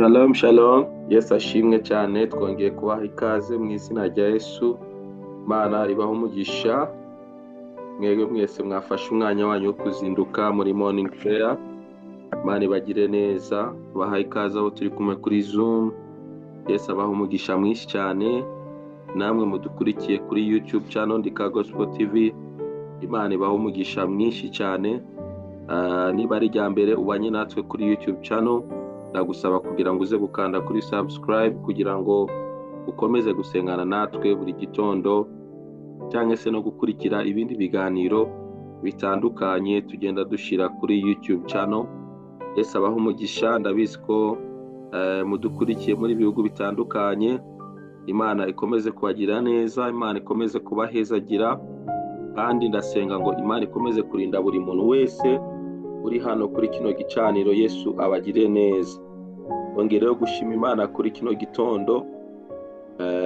Shalom shalom, Yesu ashimwe cyane. Twongeye kubaha ikaze mu izina rya Yesu. Mana ibaho umugisha mwebwe mwese mwafashe umwanya wanyu wo kuzinduka muri morning prayer. Mana ibagire neza, baha ikaze aho turi kumwe kuri Zoom. Yesu abaho umugisha mwinshi cyane, namwe mudukurikiye kuri YouTube channel Ndika Gospel TV. Imana ibaho umugisha mwinshi cyane. Niba ari rya mbere ubanye natwe kuri YouTube channel, ndagusaba kugira ngo uze gukanda kuri subscribe kugira ngo ukomeze gusengana natwe buri gitondo, cyangwa se no gukurikira ibindi biganiro bitandukanye tugenda dushira kuri YouTube channel. Yesu abaho umugisha. Ndabizi ko mudukurikiye muri bihugu bitandukanye. Imana ikomeze kubagira neza, Imana ikomeze kubahezagira, kandi ndasenga ngo Imana ikomeze kurinda buri muntu wese uri hano kuri kino gicaniro. Yesu abagire neza. Ongereho gushima Imana kuri kino gitondo.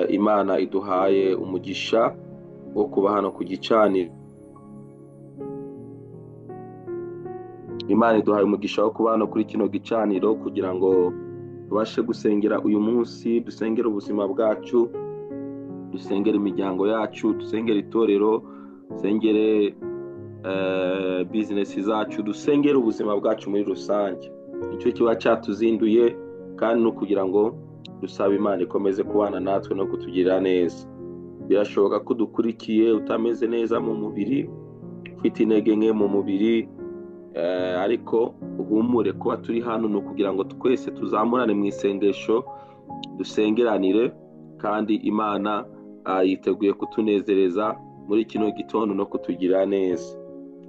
Imana iduhaye umugisha wo kuba hano ku gicaniro. Imana iduhaye umugisha wo kuba hano kuri kino gicaniro kugira ngo tubashe gusengera uyu munsi, dusengere ubuzima bwacu, dusengere imiryango yacu, dusengere itorero, dusengere business zacu, dusengere ubuzima bwacu muri rusange. Icyo kiba cyatuzinduye, kandi no kugira ngo dusabe Imana ikomeze kubana natwe no kutugirira neza. Birashoboka ko dukurikiye utameze neza mu mubiri, ufite intege nke mu mubiri, ariko uhumure kuba turi hano no kugira ngo twese tuzamurane mu isengesho, dusengeranire, kandi Imana yiteguye kutunezereza muri kino gitondo no kutugirira neza.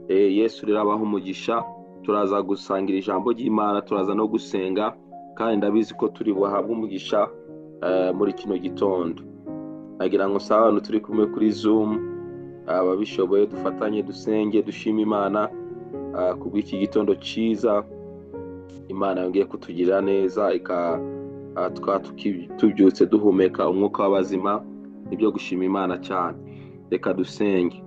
Yesu rero abaho umugisha. Turaza gusangira ijambo ry'Imana, turaza no gusenga, kandi ndabizi ko turi buhabwe umugisha muri kino gitondo. Nagira ngo sawa abantu turi kumwe kuri Zoom, ababishoboye dufatanye dusenge, dushima Imana kubw'iki gitondo cyiza Imana yongeye kutugirira neza, tubyutse duhumeka umwuka w'abazima. Nibyo gushima Imana cyane. Reka dusenge.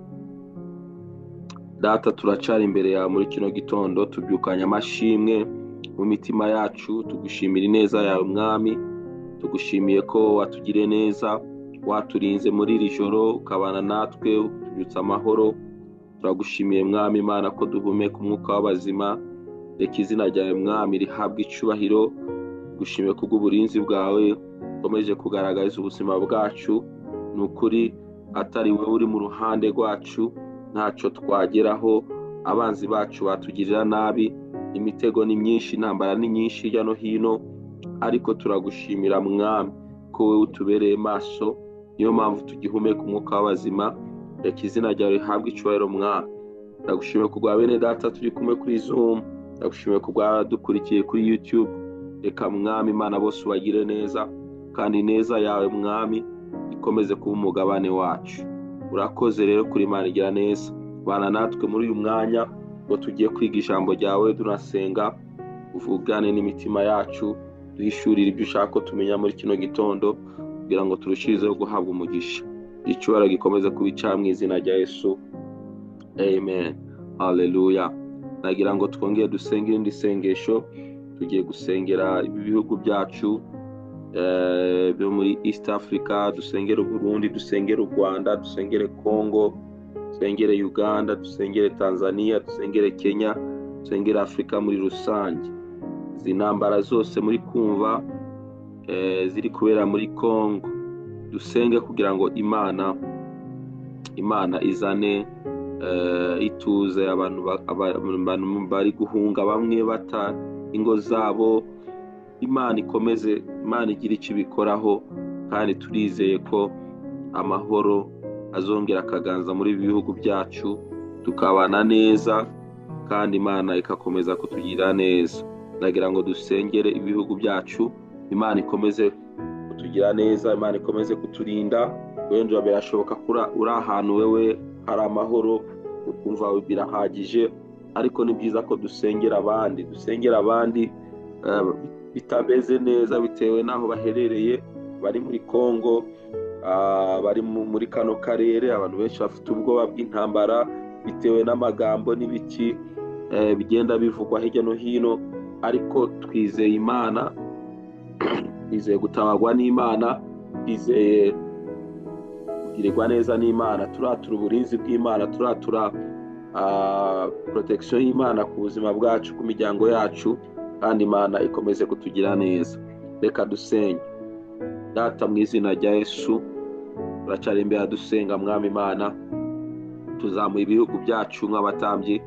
Data, turacari imbere yawe muri kino gitondo, tubyukanye amashimwe mu mitima yacu, tugushimira ineza yawe Mwami. Tugushimiye ko watugiriye neza, waturinze muri iri joro, ukabana natwe, utubyutsa amahoro. Turagushimiye Mwami Imana ko duhumeka umwuka w'abazima. Reka izina ryawe Mwami rihabwe icubahiro. Tugushimiye kubw'uburinzi bwawe ukomeje kugaragariza ubuzima bwacu. Ni ukuri atari wowe uri mu ruhande rwacu ntacyo twageraho. Abanzi bacu batugirira nabi, imitego ni myinshi, intambara ni nyinshi hirya no hino, ariko turagushimira Mwami ko wowe utubereye maso. Niyo mpamvu tugihumeka umwuka w'abazima. Reka izina ryawe rihabwe icubahiro Mwami. Ndagushimiye kubwa bene data turi kumwe kuri Zoom, ndagushimiye kubwa dukurikiye kuri YouTube. Reka Mwami Imana bose ubagire neza, kandi neza yawe Mwami ikomeze kuba umugabane wacu. Urakoze rero kuri Imana igira neza. Bana natwe muri uyu mwanya ngo tugiye kwiga ijambo ryawe, tunasenga, uvugane n'imitima yacu, duhishurire ibyo ushaka ko tumenya muri kino gitondo, kugira ngo turushirizeho guhabwa umugisha. Icyubahiro gikomeze kubica mu izina rya Yesu. Amen. Hallelujah. Nagira ngo twongere dusenge irindi sengesho. Tugiye gusengera ibihugu byacu byo muri East Africa, dusengere Burundi, dusengere u Rwanda, dusengere Congo, dusengere Uganda, dusengere Tanzania, dusengere Kenya, dusengere Afrika muri rusange. Izi ntambara zose muri kumva ziri kubera muri Congo, dusenge kugira ngo Imana izane ituze. Abantu bari guhunga, bamwe bata ingo zabo. Imana ikomeze, Imana igira icyo ibikoraho, kandi turizeye ko amahoro azongera akaganza muri ibi bihugu byacu, tukabana neza, kandi Imana ikakomeza kutugirira neza. Nagira ngo dusengere ibihugu byacu. Imana ikomeze kutugira neza, Imana ikomeze kuturinda. Wenda birashoboka kura uri ahantu wewe hari amahoro, ukumva birahagije, ariko ni byiza ko dusengera abandi bitameze neza bitewe n'aho baherereye. Bari muri Congo, bari muri kano karere, abantu benshi bafite ubwoba bw'intambara bitewe n'amagambo n'ibiki bigenda bivugwa hirya no hino, ariko twizeye Imana twizeye gutabarwa n'Imana, twizeye kugirirwa neza n'Imana, turatura uburinzi bw'Imana, turatura protection y'Imana ku buzima bwacu, ku miryango yacu, kandi Imana ikomeze kutugira neza. Reka dusenge. Data, mu izina rya Yesu, turacyari imbere dusenga. Mwami Imana, tuzamuye ibihugu byacu nk'abatambyi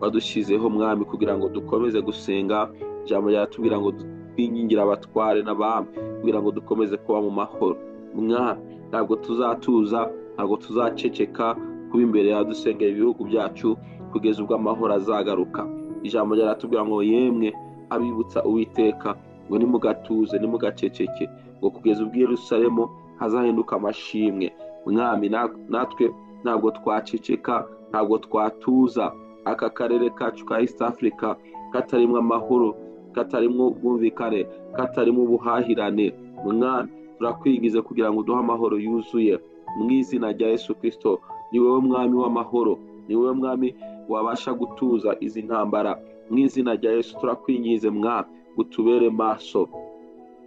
badushyizeho Mwami, kugira ngo dukomeze gusenga. Ijambo ryatubwira ngo twingingira abatware n'abami kugira ngo dukomeze kuba mu mahoro. Mwami, ntabwo tuzatuza, ntabwo tuzaceceka kuba imbere yawe dusengera ibihugu byacu kugeza ubwo amahoro azagaruka. Ijambo ryatubwira ngo yemwe abibutsa Uwiteka ngo nimugatuze, nimugaceceke, ngo kugeza ubwo Yerusalemu hazahinduka amashimwe. Mwami, natwe ntabwo twaceceka, ntabwo twatuza. Aka karere kacu ka East Africa katarimo amahoro, katarimo ubwumvikane, katarimo ubuhahirane. Mwami, turakwingize kugira ngo uduhe amahoro yuzuye mu izina rya Yesu Kristo. Ni wowe Mwami w'amahoro, ni wowe Mwami wabasha gutuza izi ntambara. Mu izina rya Yesu turakwingize Mwami, utubere maso.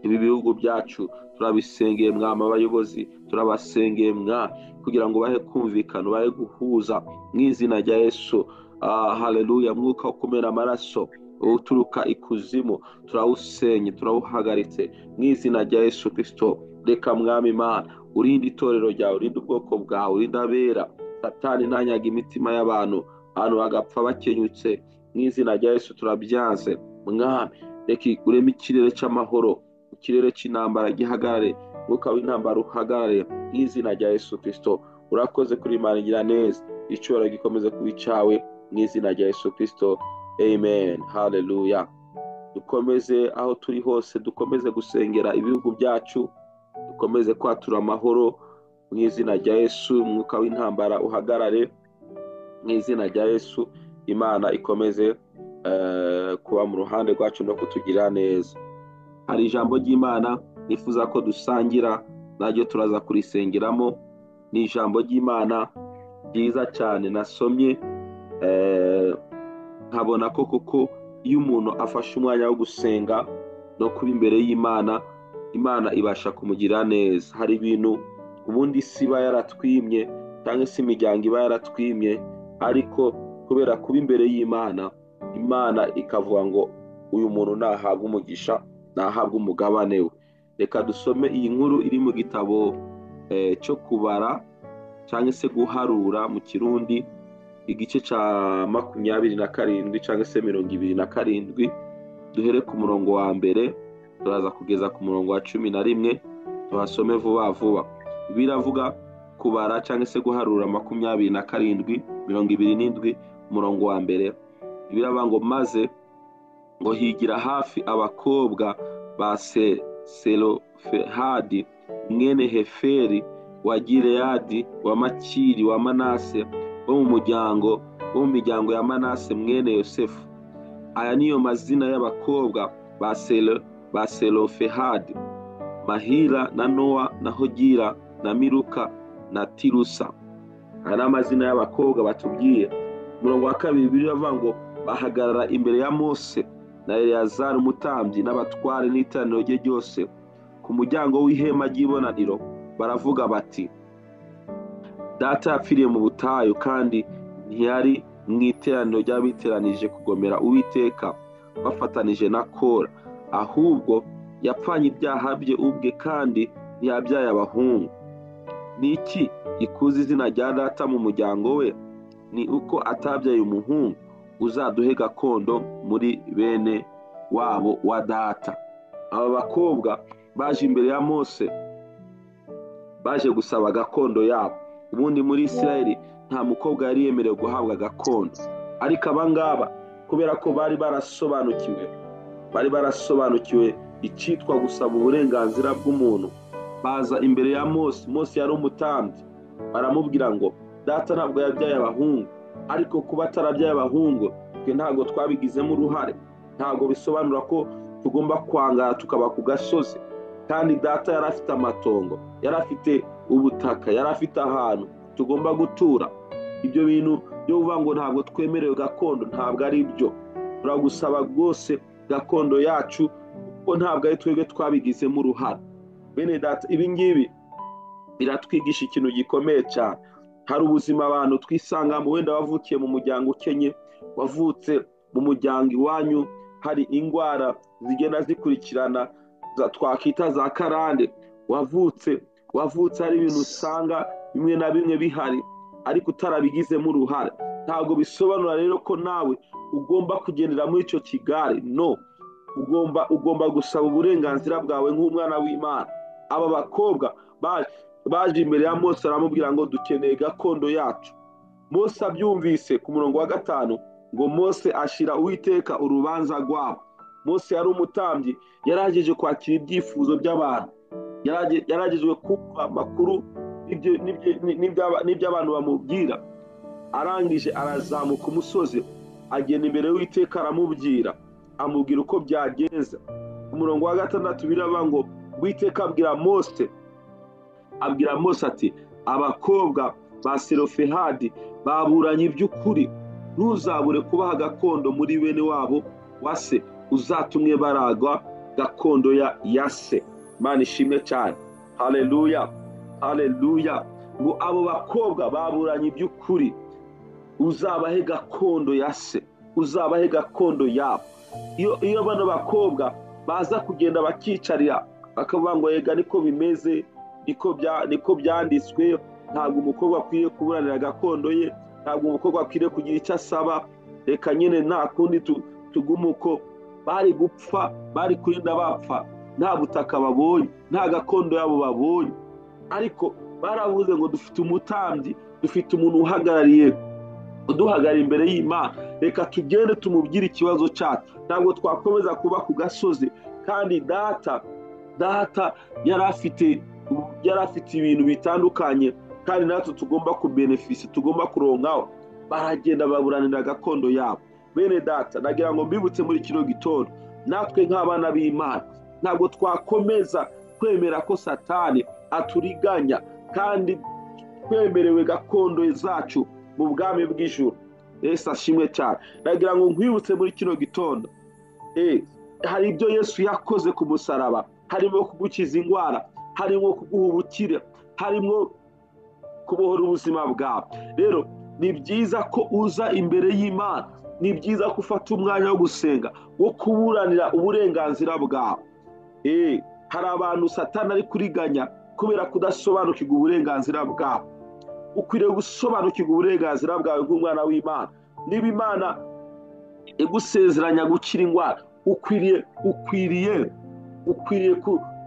Ibi bihugu byacu turabisengeye Mwami, abayobozi turabasengeye Mwami, kugira ngo bahe kumvikana, bahe guhuza mu izina rya Yesu. Haleluya. Mwuka wo kumena amaraso uturuka ikuzimu turawusenye, turawuhagaritse mu izina rya Yesu Kristo. Reka Mwami Imana urinde itorero ryawe, urinde ubwoko bwawe, urinde abera. Satani ntanyaga imitima y'abantu, abantu bagapfa bakenyutse. Mu izina rya Yesu turabyanze Mwami. Reka ureme ikirere cy'amahoro, ikirere cy'intambara gihagarare, mwuka w'intambara uhagarare mu izina rya Yesu Kristo. Urakoze kuri Imana igira neza, icyubahiro gikomeze kuba icyawe mu izina rya Yesu Kristo. Amen. Haleluya. Dukomeze aho turi hose, dukomeze gusengera ibihugu byacu, dukomeze kwatura amahoro mu izina rya Yesu. Mwuka w'intambara uhagarare mu izina rya Yesu. Imana ikomeze kuba mu ruhande rwacu no kutugira neza. Hari ijambo ry'Imana nifuza ko dusangira, naryo turaza kurisengeramo. Ni ijambo ry'Imana ryiza cyane nasomye, nkabona ko koko iyo umuntu afashe umwanya wo gusenga no kuba imbere y'Imana, Imana ibasha kumugira neza. Hari ibintu ubundi isi iba yaratwimye cyangwa se imiryango iba yaratwimye, ariko kubera kuba imbere y'Imana, Imana ikavuga ngo uyu muntu nahabwa umugisha, nahabwa umugabane we. Reka dusome iyi nkuru iri mu gitabo cyo kubara cyangwa se guharura mu Kirundi, igice cya 27 cyangwa se 27. Duhere ku murongo wa mbere turaza kugeza ku murongo wa 11, tuhasome vuba vuba. Biravuga kubara cyangwa se guharura 27, 27 umurongo wa mbere. Biravuga ngo maze ngo higira hafi abakobwa ba Selofehadi mwene Heferi wa Gileyadi wa Makiri wa Manase bo mu miryango ya Manase mwene Yosefu. Aya niyo mazina y'abakobwa ba Selofehadi: Mahila na Noa na Hogira na Miruka na Tirusa. Aya ni amazina y'abakobwa batubwiye. Umurongo wa 2 biravuga ngo bahagarara imbere ya Mose na Eleyazari umutambyi n'abatware n'iteraniro rye ryose ku muryango w'ihema ry'ibonaniro, baravuga bati: Data yapfiriye mu butayu, kandi ntiyari mu iteraniro ry'abiteranije kugomera Uwiteka bafatanije na Kora, ahubwo yapfanye ibyaha bye ubwe, kandi ntiyabyaye abahungu. Ni iki gikuza izina rya data mu muryango we? Ni uko atabyaye umuhungu uzaduhe gakondo muri bene wabo wa data. Aba bakobwa baje imbere ya Mose, baje gusaba gakondo yabo. Ubundi muri Isirayeli nta mukobwa yari yemerewe guhabwa gakondo, ariko abangaba kubera ko bari barasobanukiwe icyitwa gusaba uburenganzira bw'umuntu, baza imbere ya Mose. Mose yari umutambyi, baramubwira ngo data ntabwo yabyaye abahungu, ariko kuba atarabyaye abahungu twe ntabwo twabigizemo uruhare. Ntabwo bisobanura ko tugomba kwangara tukaba ku gasozi, kandi data yari afite amatongo, yari afite ubutaka, yari afite ahantu tugomba gutura. Ibyo bintu byo kuvuga ngo ntabwo twemerewe gakondo ntabwo ari byo. Turagusaba rwose gakondo yacu ko ntabwo ari twebwe twabigizemo uruhare. Bene data, ibi ngibi biratwigisha ikintu gikomeye cyane. Hari ubuzima abantu twisangamo, wenda wavukiye mu muryango ukenye, wavutse mu muryango iwanyu hari indwara zigenda zikurikirana twakwita za karande, wavutse hari ibintu usanga bimwe na bimwe bihari ariko utarabigizemo uruhare. Ntabwo bisobanura rero ko nawe ugomba kugendera muri icyo kigare. No, ugomba gusaba uburenganzira bwawe nk'umwana w'Imana. Aba bakobwa baje imbere ya Mose aramubwira ngo dukeneye gakondo yacu. Mose abyumvise ku murongo wa 5 ngo Mose ashira Uwiteka urubanza rwabo. Mose yari umutambyi, yaragejeje kwakira ibyifuzo by'abantu, yaragejejwe kumva amakuru n'ibyo abantu bamubwira. Arangije arazamuka umusozi, agenda imbere y'Uwiteka aramubwira, amubwira uko byagenze. Ku murongo wa 6 biraba ngo Uwiteka abwira Mose ati, abakobwa ba Selofehadi baburanye iby'ukuri, ntuzabure kubaha gakondo muri bene wabo wa se, uzatumwe baragwa gakondo ya se. Imana ishimwe cyane. Haleluya, haleluya. Ngo abo bakobwa baburanye iby'ukuri, uzabahe gakondo ya se, uzabahe gakondo yabo. Iyo bano bakobwa baza kugenda bakicarira bakavuga ngo yega niko bimeze, niko byanditswe, ntabwo umukobwa akwiriye kuburanira gakondo ye, ntabwo umukobwa akwiriye kugira icyo asaba, reka nyine nta kundi tugumuko, bari gupfa, bari kurinda bapfa, nta butaka babonye, nta gakondo yabo babonye. Ariko baravuze ngo dufite umutambyi, dufite umuntu uduhagarariye imbere y'Imana, reka tugende tumubwire ikibazo cyacu. Ntabwo twakomeza kuba ku gasozi, kandi data yari afite ibintu bitandukanye, kandi natwe tugomba kubenefisi, tugomba kuronkaho. Baragenda baburanira gakondo yabo. Bene data, nagira ngo mbibutse muri kino gitondo, natwe nk'abana b'Imana ntabwo twakomeza kwemera ko Satani aturiganya, kandi twemerewe gakondo zacu mu bwami bw'ijuru. Yesu ashimwe cyane. Nagira ngo nkwibutse muri kino gitondo, hari ibyo Yesu yakoze ku musaraba, harimo kugukiza indwara, harimo kuguha ubukire, harimo kubohora ubuzima bwawe. Rero ni byiza ko uza imbere y'Imana, ni byiza ko ufata umwanya wo gusenga, wo kuburanira uburenganzira bwawe. Hari abantu Satani ari kuriganya kubera kudasobanukirwa uburenganzira bwawe. Ukwiriye gusobanukirwa uburenganzira bwawe nk'umwana w'Imana. Niba Imana igusezeranya gukira indwara, ukwiriye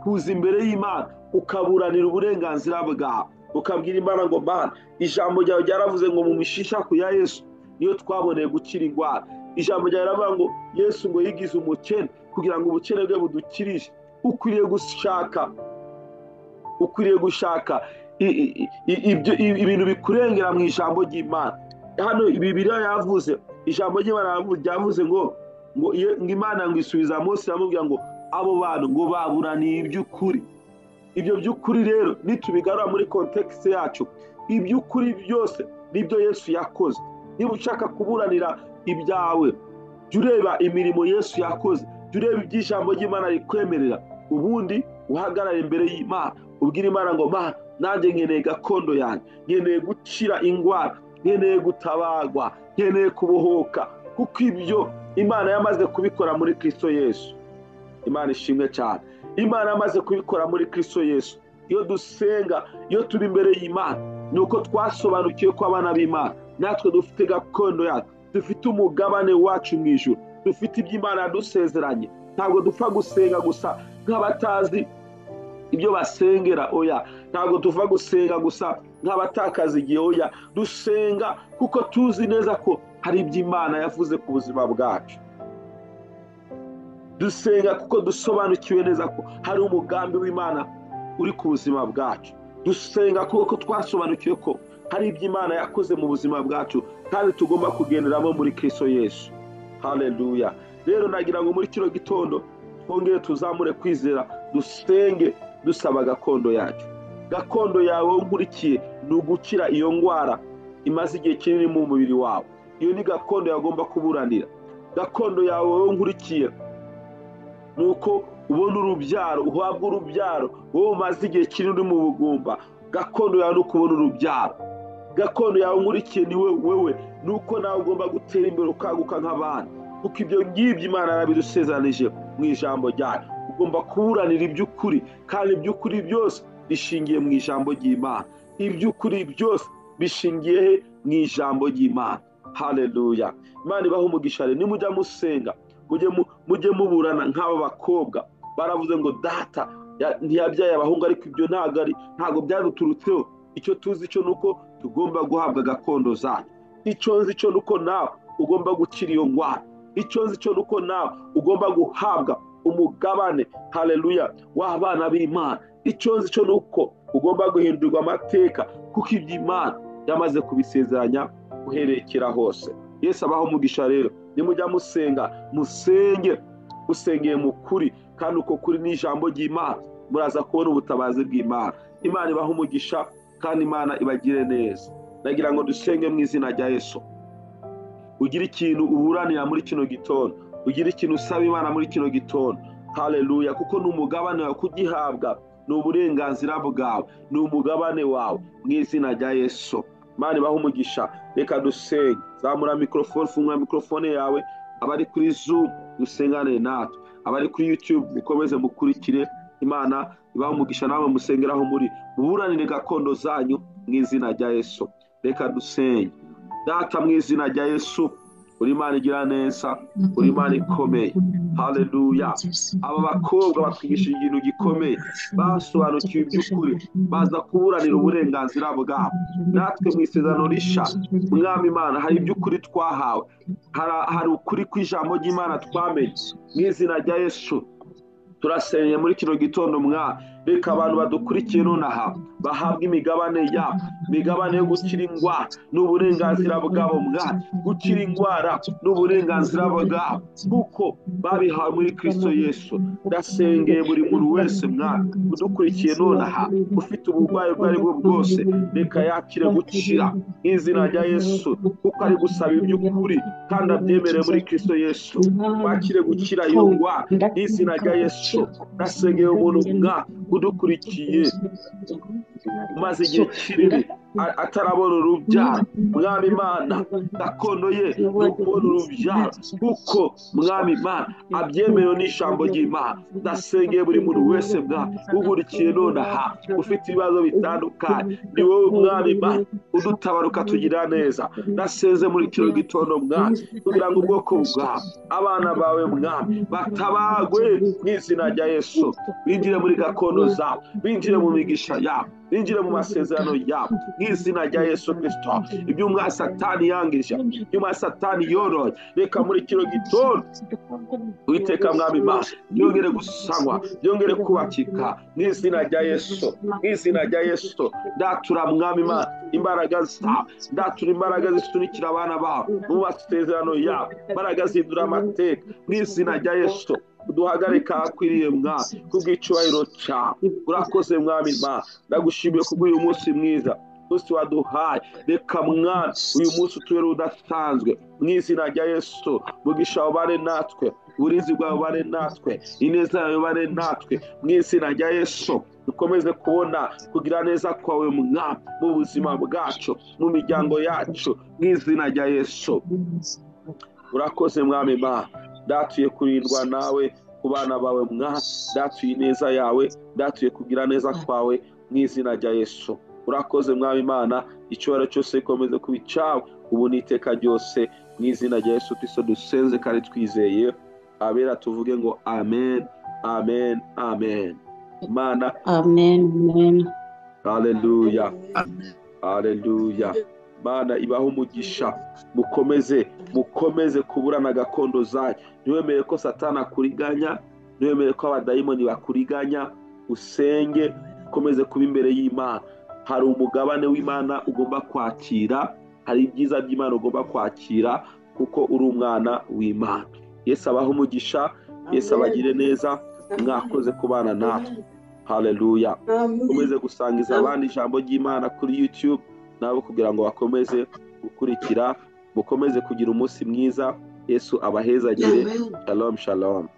kuza imbere y'Imana ukaburanira uburenganzira bwawe, ukabwira Imana ngo Mana, ijambo ryawe ryaravuze ngo mu mishishaku ya Yesu niyo twaboneye gukira indwara. Ijambo ryawe riravuga ngo Yesu ngo yigize umukene kugira ngo ubukene bwe budukirije. Ukwiriye gushaka ibintu bikurengera mu ijambo ry'Imana. Hano Bibiliya yavuze, ijambo ry'Imana ryavuze ngo Imana ngo isubiza Mose aramubwira ngo abo bantu ngo baburaniye iby'ukuri. Ibyo by'ukuri rero nitubigarura muri kontekste yacu, iby'ukuri byose nibyo Yesu yakoze. Niba ushaka kuburanira ibyawe, jya ureba imirimo Yesu yakoze, jya ureba iby'ijambo ry'Imana rikwemerera, ubundi uhagarare imbere y'Imana ubwira Imana ngo Mana, nanjye nkeneye gakondo yanjye, nkeneye gukira indwara, nkeneye gutabagwa, nkeneye kubohoka, kuko ibyo Imana yamaze kubikora muri Kristo Yesu. Imana ishimwe cyane. Imana yamaze kubikora muri Kristo Yesu. Iyo dusenga, iyo turi imbere y'Imana, ni uko twasobanukiwe ko abana b'Imana natwe dufite gakondo yacu, dufite umugabane wacu mu ijuru, dufite ibyo Imana yadusezeranye. Ntabwo dupfa gusenga gusa nk'abatazi ibyo basengera, oya. Ntabwo tuva gusenga gusa nk'abatakaza igihe, oya. Dusenga kuko tuzi neza ko hari ibyo Imana yavuze ku buzima bwacu. Dusenga kuko dusobanukiwe neza ko hari umugambi w'Imana uri ku buzima bwacu. Dusenga kuko twasobanukiwe ko hari ibyo Imana yakoze mu buzima bwacu, kandi tugomba kugenderamo muri Kristo Yesu. Haleluya. Rero nagira ngo muri kino gitondo twongere tuzamure kwizera, dusenge dusaba gakondo yacu. Gakondo yawe nkurikiye ni ugukira iyo ndwara imaze igihe kinini mu mubiri wawe. Iyo ni gakondo yagomba kuburanira. Gakondo yawe nkurikiye nuko ubone urubyaro, uhabwe urubyaro. Wowe umaze igihe kinini uri mu bugumba, gakondo yawe ni ukubona urubyaro. Gakondo yawe nkurikiye ni wewe, nuko nawe ugomba gutera imbere ukaguka nk'abandi, kuko ibyo ngibyo Imana yarabidusezeranije mu ijambo ryayo. Ugomba kuburanira iby'ukuri, kandi iby'ukuri byose bishingiye mu ijambo ry'Imana. Iby'ukuri byose bishingiye mu ijambo ry'Imana. Haleluya. Imana ibahe umugisha. Nimujya musenga, mujye muburana nk'aba bakobwa baravuze ngo data ntiyabyaye abahungu, ariko ibyo ntabwo byaduturutseho. Icyo tuzi cyo nuko tugomba guhabwa gakondo zacu. Icyo nzi cyo nuko nawe ugomba gukira iyo ndwara. Icyo nzi cyo nuko nawe ugomba guhabwa umugabane, haleluya, w'abana b'Imana. Icyo nzi cyo nuko ugomba guhindurirwa amateka, kuko iby'Imana yamaze kubisezeranya uherekera hose. Yesu abaho umugisha. Rero nimujya musenga, musengeye mu kuri, kandi uko kuri ni ijambo ry'Imana, muraza kubona ubutabazi bw'Imana. Imana ibahe umugisha, kandi Imana ibagire neza. Nagira ngo dusenge mu izina rya Yesu. Ugira ikintu uburanira muri kino gitondo, ugira ikintu usaba Imana muri kino gitondo, haleluya, kuko ni umugabane wawe kugihabwa, ni uburenganzira bwawe, ni umugabane wawe mu izina rya Yesu. Imana ibahe umugisha. Reka dusenge. Zamura mikrofone, fungura mikrofone yawe. Abari kuri Zoom dusengane natwe, abari kuri YouTube mukomeze mukurikire. Imana ibahe umugisha, nawe musengeraho muri muburanire gakondo zanyu mu izina rya Yesu. Reka dusenge. Data, mu izina rya Yesu, uri Imana igira neza, uri Imana ikomeye, haleluya. Aba bakobwa batwigishije ikintu gikomeye, basobanukiwe iby'ukuri, baza kuburanira uburenganzira bwabo. Natwe mu isezerano rishya, Mwami Imana, hari iby'ukuri twahawe, hari ukuri kw'ijambo ry'Imana twamenye. Mu izina rya Yesu turasenye muri kino gitondo, Mwami, reka abantu badukurikiye nonaha bahabwa imigabane yabo, imigabane yo gukira indwara n'uburenganzira bwabo. Mwami, gukira indwara n'uburenganzira bwabo kuko babihawe muri Kristo Yesu. Ndasengeye buri muntu wese, Mwami, udukurikiye nonaha ufite uburwayi ubwo ari bwo bwose, reka yakire gukira mu izina rya Yesu, kuko ari gusaba iby'ukuri kandi abyemereye muri Kristo Yesu. Wakire gukira iyo ndwara mu izina rya Yesu. Ndasengeye umuntu, Mwami, udukurikiye umaze igihe kinini atarabona urubyaro, Mwami Imana, gakondo ye ni ukubona urubyaro, kuko Mwami Imana abyemerewe n'ijambo ry'Imana. Ndasengeye buri muntu wese, Mwami, ugurikiye nonaha ufite ibibazo bitandukanye, ni wowe Mwami Imana udutabara ukatugirira neza. Ndasenze muri kino gitondo, Mwami, kugira ngo ubwoko bwawe, abana bawe, Mwami, batabagwe mu izina rya Yesu. Binjire muri gakondo zabo, binjire mu migisha yabo, binjire mu masezerano yabo mu izina rya Yesu Kristo. Ibyo umwa Satani yangije, ibyo umwa Satani yoroye, reka muri kino gitondo Uwiteka Mwami Imana byongere gusanywa, byongere kubakika mu izina rya Yesu. Mu izina rya Yesu ndatura, Mwami Imana, imbaraga zawe, ndatura imbaraga zisunikira abana bawe mu masezerano yabo, imbaraga zihindura amateka mu izina rya Yesu. Uduhagarika akwiriye, Mwami, kubw'icyubahiro cyawe. Urakoze Mwami Imana, ndagushimiye kubw'uyu munsi mwiza, munsi waduhaye. Reka Mwami uyu munsi utubere udasanzwe mu izina rya Yesu. Mugisha ubane natwe, uburinzi bwawe ubane natwe, ineza yawe ubane natwe mu izina rya Yesu. Dukomeze kubona kugira neza kwawe, Mwami, mu buzima bwacu, mu miryango yacu mu izina rya Yesu. Urakoze Mwami Imana, ndatuye kurindwa nawe ku bana bawe, Mwami, ndatuye ineza yawe, ndatuye kugira neza kwawe mu izina rya Yesu. Urakoze Mwami Imana, icyubahiro cyose gikomeze kuba icyawe ubu n'iteka ryose mu izina rya Yesu Kristo dusenze kandi twizeye. Abera tuvuge ngo amen, amen, amen. Imana, Amen, amen. haleluya, haleluya. Mana ibaho umugisha, mukomeze kuburana gakondo zanyu. Ntiwemere ko Satani akuriganya, ntiwemere ko abadayimoni bakuriganya. Usenge, ukomeze kuba imbere y'Imana. Hari umugabane w'Imana ugomba kwakira, hari ibyiza by'Imana ugomba kwakira, kuko uri umwana w'Imana. Yesu abaho umugisha, Yesu abagire neza. Mwakoze kubana natwe, haleluya. Ukomeze gusangiza abandi ijambo ry'Imana kuri YouTube nabo, kugira ngo bakomeze gukurikira, mukomeze kugira umunsi mwiza. Yesu abahezagire. Shalom, shalom.